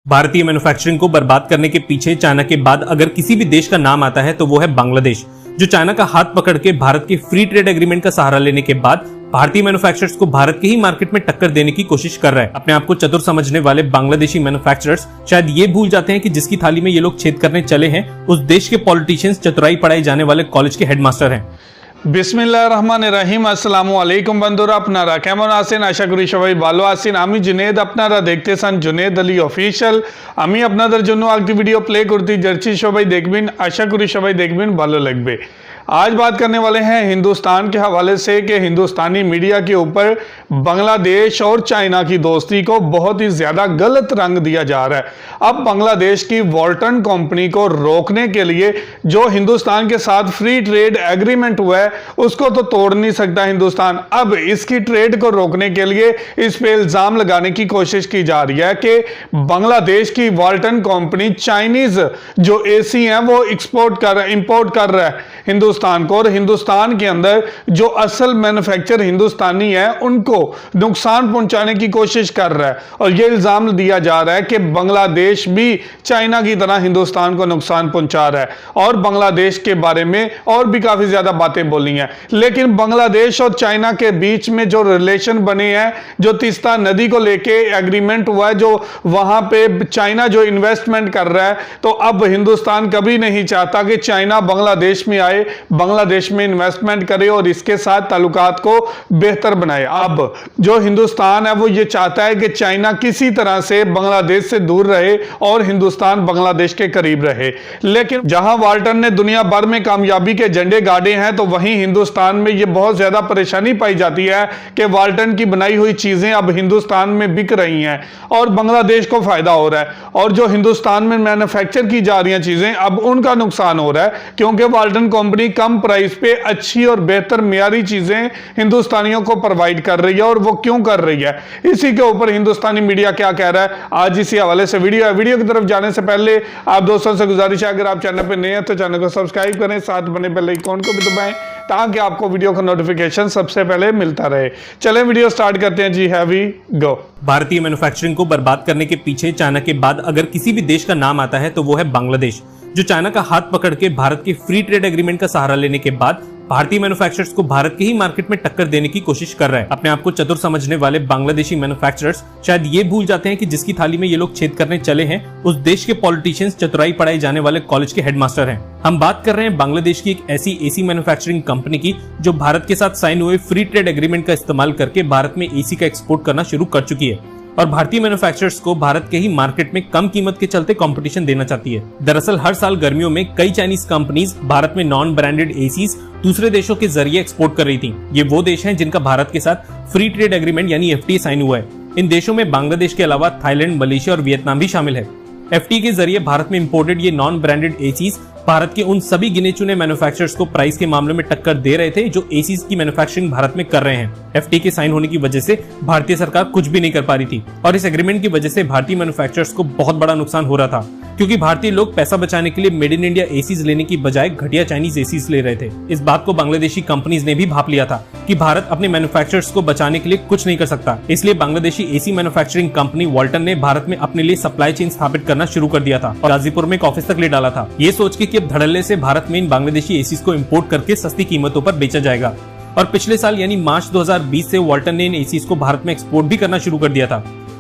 भारतीय मैन्युफैक्चरिंग को बर्बाद करने के पीछे चाइना के बाद अगर किसी भी देश का नाम आता है तो वो है बांग्लादेश, जो चाइना का हाथ पकड़ के भारत के फ्री ट्रेड एग्रीमेंट का सहारा लेने के बाद भारतीय मैन्युफैक्चरर्स को भारत के ही मार्केट में टक्कर देने की कोशिश कर रहा है। अपने आप को चतुर समझने वाले बांग्लादेशी मैन्युफैक्चरर्स शायद ये भूल जाते हैं कि जिसकी थाली में ये लोग छेद करने चले हैं उस देश के पॉलिटिशियंस चतुराई पढ़ाई जाने वाले कॉलेज के हेडमास्टर हैं। बिस्मिल्लाहिर्रहमानिर्रहीम अस्सलामु आलैकुम बंधुरा আপনারা কেমন আছেন আশা করি সবাই ভালো আছেন। আমি জুনেদ, আপনারা দেখতেছেন জুনেদ আলী অফিশিয়াল। আমি আপনাদের জন্য একটি ভিডিও প্লে করতে যাচ্ছি, সবাই দেখবেন, আশা করি সবাই দেখবেন, ভালো লাগবে। आज बात करने वाले हैं हिंदुस्तान के हवाले से कि हिंदुस्तानी मीडिया के ऊपर बांग्लादेश और चाइना की दोस्ती को बहुत ही ज़्यादा गलत रंग दिया जा रहा है। अब बांग्लादेश की वॉल्टन कंपनी को रोकने के लिए जो हिंदुस्तान के साथ फ्री ट्रेड एग्रीमेंट हुआ है उसको तो तोड़ नहीं सकता हिंदुस्तान। अब इसकी ट्रेड को रोकने के लिए इस पे इल्ज़ाम लगाने की कोशिश की जा रही है कि बांग्लादेश की वॉल्टन कंपनी चाइनीज़ जो एसी हैं वो इंपोर्ट कर रहा है हिंदुस्तान को, और हिंदुस्तान के अंदर जो असल मैन्युफैक्चर हिंदुस्तानी है उनको नुकसान पहुंचाने की कोशिश कर रहा है। और यह इल्जाम दिया जा रहा है कि बांग्लादेश भी चाइना की तरह हिंदुस्तान को नुकसान पहुंचा रहा है। और बांग्लादेश के बारे में और भी काफी ज्यादा बातें बोली हैं, लेकिन बांग्लादेश और चाइना के बीच में जो रिलेशन बने हैं, जो तीस्ता नदी को लेके एग्रीमेंट हुआ है, जो वहां पे चाइना जो इन्वेस्टमेंट कर रहा है, तो अब हिंदुस्तान कभी नहीं चाहता कि चाइना बांग्लादेश में आए, बांग्लादेश में इन्वेस्टमेंट करे और इसके साथ ताल्लुकात को बेहतर बनाए। अब जो हिंदुस्तान है वो ये चाहता है कि चाइना किसी तरह से बांग्लादेश से दूर रहे और हिंदुस्तान बांग्लादेश के करीब रहे। लेकिन जहां वाल्टन ने दुनिया भर में कामयाबी के झंडे गाड़े हैं, तो वहीं हिंदुस्तान में ये बहुत ज्यादा परेशानी पाई जाती है कि वाल्टन की बनाई हुई चीजें अब हिंदुस्तान में बिक रही हैं और बांग्लादेश को फायदा हो रहा है। और जो हिंदुस्तान में मैन्युफैक्चर की जा रही हैं चीजें, अब उनका नुकसान हो रहा है, क्योंकि वाल्टन कंपनी कम प्राइस पे अच्छी और बेहतर मियारी चीजें हिंदुस्तानियों को प्रोवाइड कर रही है। और वो क्यों कर रही है, इसी के ऊपर हिंदुस्तानी मीडिया क्या कह रहा है, आज इसी हवाले से वीडियो है। वीडियो की तरफ जाने से पहले आप दोस्तों से गुजारिश है, अगर आप चैनल पे नए हैं तो चैनल को सब्सक्राइब करें, साथ बने बेल आइकन को भी दबाएं ताकि आपको वीडियो का नोटिफिकेशन सबसे पहले मिलता रहे। चलें वीडियो स्टार्ट करते हैं जी, हैव वी गो। भारतीय मैन्युफैक्चरिंग को बर्बाद करने के पीछे चाइना के बाद अगर किसी भी देश का नाम आता है तो वो है बांग्लादेश, जो चाइना का हाथ पकड़ के भारत के फ्री ट्रेड एग्रीमेंट का सहारा लेने के बाद भारतीय मैन्युफैक्चरर्स को भारत के ही मार्केट में टक्कर देने की कोशिश कर रहा है। अपने आप को चतुर समझने वाले बांग्लादेशी मैन्युफैक्चरर्स शायद ये भूल जाते हैं कि जिसकी थाली में ये लोग छेद करने चले हैं उस देश के पॉलिटिशियंस चतुराई पढ़ाई जाने वाले कॉलेज के हेडमास्टर हैं। हम बात कर रहे हैं बांग्लादेश की एक ऐसी एसी मैन्युफैक्चरिंग कंपनी की जो भारत के साथ साइन हुए फ्री ट्रेड एग्रीमेंट का इस्तेमाल करके भारत में एसी का एक्सपोर्ट करना शुरू कर चुकी है और भारतीय मैन्युफैक्चरर्स को भारत के ही मार्केट में कम कीमत के चलते कंपटीशन देना चाहती है। दरअसल हर साल गर्मियों में कई चाइनीज कंपनीज भारत में नॉन ब्रांडेड एसीज दूसरे देशों के जरिए एक्सपोर्ट कर रही थी। ये वो देश हैं जिनका भारत के साथ फ्री ट्रेड एग्रीमेंट यानी एफटीए साइन हुआ है। इन देशों में बांग्लादेश के अलावा थाईलैंड, मलेशिया और वियतनाम भी शामिल है। एफटीए के जरिए भारत में इंपोर्टेड ये नॉन ब्रांडेड एसीज भारत के उन सभी गिने चुने मैन्युफैक्चरर्स को प्राइस के मामले में टक्कर दे रहे थे जो एसीज की मैन्युफैक्चरिंग भारत में कर रहे हैं। एफटीए के साइन होने की वजह से भारतीय सरकार कुछ भी नहीं कर पा रही थी और इस एग्रीमेंट की वजह से भारतीय मैन्युफैक्चरर्स को बहुत बड़ा नुकसान हो रहा था, क्योंकि भारतीय लोग पैसा बचाने के लिए मेड इन इंडिया एसीज लेने की बजाय घटिया चाइनीज एसीज ले रहे थे। इस बात को बांग्लादेशी कंपनीज ने भी भाप लिया था कि भारत अपने मैन्युफैक्चरर्स को बचाने के लिए कुछ नहीं कर सकता। इसलिए बांग्लादेशी एसी मैन्युफैक्चरिंग कंपनी वॉल्टन ने भारत में अपने लिए सप्लाई चेन स्थापित करना शुरू कर दिया था और गाजीपुर में एक ऑफिस तक ले डाला था, ये सोच के कि अब धड़ल्ले से भारत में इन बांग्लादेशी एसीज को इंपोर्ट करके सस्ती कीमतों पर बेचा जाएगा। और पिछले साल यानी मार्च 2020 से वॉल्टन ने इन एसीज को भारत में एक्सपोर्ट भी करना शुरू कर दिया था,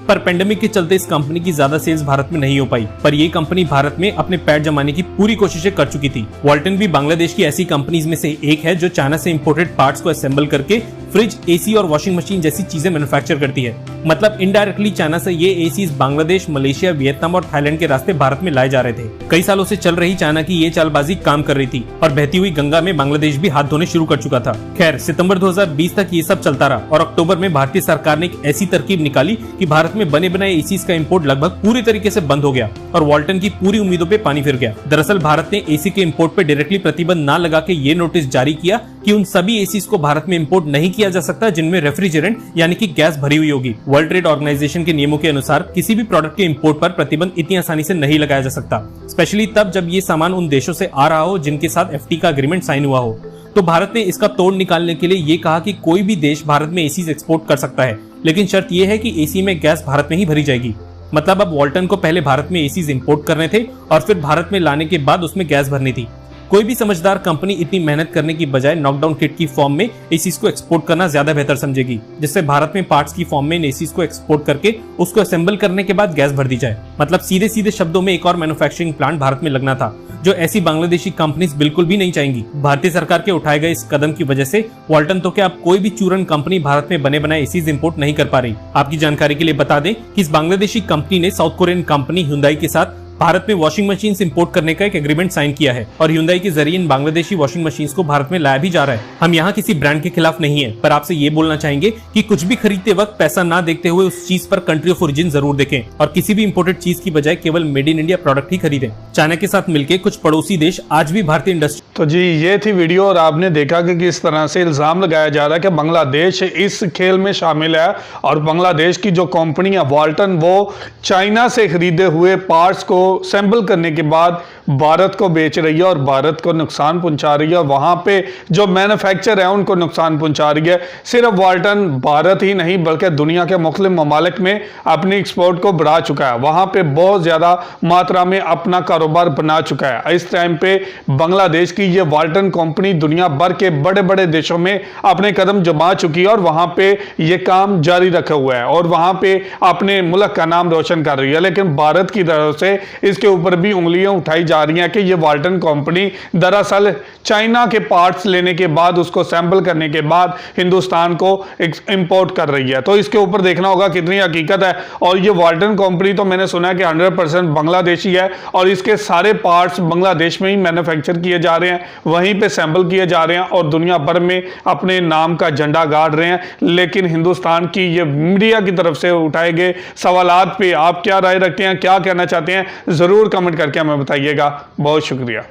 पर पेंडेमिक के चलते इस कंपनी की ज्यादा सेल्स भारत में नहीं हो पाई। पर ये कंपनी भारत में अपने पैर जमाने की पूरी कोशिशें कर चुकी थी। वॉल्टन भी बांग्लादेश की ऐसी कंपनीज में से एक है जो चाइना से इंपोर्टेड पार्ट्स को असेंबल करके फ्रिज, एसी और वॉशिंग मशीन जैसी चीजें मैन्युफैक्चर करती है। मतलब इनडायरेक्टली चाइना से ये एसीज बांग्लादेश, मलेशिया, वियतनाम और थाईलैंड के रास्ते भारत में लाए जा रहे थे। कई सालों से चल रही चाइना की ये चालबाजी काम कर रही थी और बहती हुई गंगा में बांग्लादेश भी हाथ धोने शुरू कर चुका था। खैर, सितंबर 2020 तक ये सब चलता रहा और अक्टूबर में भारतीय सरकार ने एक ऐसी तरकीब निकाली कि भारत में बने बनाए एसीज का इंपोर्ट लगभग पूरी तरीके से बंद हो गया और वॉल्टन की पूरी उम्मीदों पे पानी फिर गया। दरअसल भारत ने एसी के इंपोर्ट पे डायरेक्टली प्रतिबंध न लगा के ये नोटिस जारी किया कि उन सभी एसीज को भारत में इंपोर्ट नहीं किया जा सकता जिनमें रेफ्रिजरेंट यानी कि गैस भरी हुई होगी। वर्ल्ड ट्रेड ऑर्गेनाइजेशन के नियमों के अनुसार किसी भी प्रोडक्ट के इंपोर्ट पर प्रतिबंध इतनी आसानी से नहीं लगाया जा सकता, स्पेशली तब जब ये सामान उन देशों से आ रहा हो जिनके साथ एफटीए का एग्रीमेंट साइन हुआ हो। तो भारत ने इसका तोड़ निकालने के लिए ये कहा कि कोई भी देश भारत में एसीज एक्सपोर्ट कर सकता है, लेकिन शर्त यह है कि एसी में गैस भारत में ही भरी जाएगी। मतलब अब वॉल्टन को पहले भारत में एसीज इंपोर्ट करने थे और फिर भारत में लाने के बाद उसमें गैस भरनी थी। कोई भी समझदार कंपनी इतनी मेहनत करने की बजाय नॉकडाउन किट की फॉर्म में एसीज को एक्सपोर्ट करना ज्यादा बेहतर समझेगी, जिससे भारत में पार्ट्स की फॉर्म में इन एसीज को एक्सपोर्ट करके उसको असेंबल करने के बाद गैस भर दी जाए। मतलब सीधे सीधे शब्दों में एक और मैन्युफैक्चरिंग प्लांट भारत में लगना था, जो ऐसी बांग्लादेशी कंपनीज बिल्कुल भी नहीं चाहेंगी। भारतीय सरकार के उठाए गए इस कदम की वजह से वॉल्टन तो क्या अब कोई भी चूरन कंपनी भारत में बने बनाए एसीज इंपोर्ट नहीं कर पा रही। आपकी जानकारी के लिए बता दें कि इस बांग्लादेशी कंपनी ने साउथ कोरियन कंपनी ह्युंदाई के साथ भारत में वॉशिंग मशीन्स इंपोर्ट करने का एक एग्रीमेंट साइन किया है और ह्युंदाई के जरिए इन बांग्लादेशी वॉशिंग मशीन्स को भारत में लाया भी जा रहा है। हम यहाँ किसी ब्रांड के खिलाफ नहीं है, पर आपसे ये बोलना चाहेंगे कि कुछ भी खरीदते वक्त पैसा ना देखते हुए उस चीज पर कंट्री ऑफ ओरिजिन जरूर देखें और किसी भी इंपोर्टेड चीज की बजाय केवल मेड इन इंडिया प्रोडक्ट ही खरीदें। चाइना के साथ मिलकर कुछ पड़ोसी देश आज भी भारतीय इंडस्ट्री। तो जी ये थी वीडियो और आपने देखा कि किस तरह से इल्जाम लगाया जा रहा है कि बांग्लादेश इस खेल में शामिल है और बांग्लादेश की जो कंपनी है वॉल्टन वो चाइना से खरीदे हुए पार्ट्स को असेंबल करने के बाद भारत को बेच रही है और भारत को नुकसान पहुंचा रही है और वहां पे जो मैन्युफैक्चर है उनको नुकसान पहुंचा रही है। सिर्फ वॉल्टन भारत ही नहीं बल्कि दुनिया के मुख्तलिफ ममालिक में अपनी एक्सपोर्ट को बढ़ा चुका है, वहां पे बहुत ज्यादा मात्रा में अपना कारोबार बना चुका है। इस टाइम पे बांग्लादेश की ये वॉल्टन कंपनी दुनिया भर के बड़े बड़े देशों में अपने कदम जमा चुकी है और वहां पे ये काम जारी रखा हुआ है और वहां पे अपने मुल्क का नाम रोशन कर रही है। लेकिन भारत की तरफ से इसके ऊपर भी उंगलियां उठाई जा रही हैं कि ये वॉल्टन कंपनी दरअसल चाइना के पार्ट्स लेने के बाद उसको असेंबल करने के बाद हिंदुस्तान को इंपोर्ट कर रही है। तो इसके ऊपर देखना होगा कितनी हकीकत है। और ये वॉल्टन कंपनी तो मैंने सुना है कि 100% बांग्लादेशी है और इसके सारे पार्ट्स बांग्लादेश में ही मैन्युफैक्चर किए जा रहे हैं, वहीं पे असेंबल किए जा रहे हैं और दुनिया भर में अपने नाम का झंडा गाड़ रहे हैं। लेकिन हिंदुस्तान की ये मीडिया की तरफ से उठाए गए सवालात पे आप क्या राय रखते हैं, क्या कहना चाहते हैं, जरूर कमेंट करके हमें बताइएगा। बहुत शुक्रिया।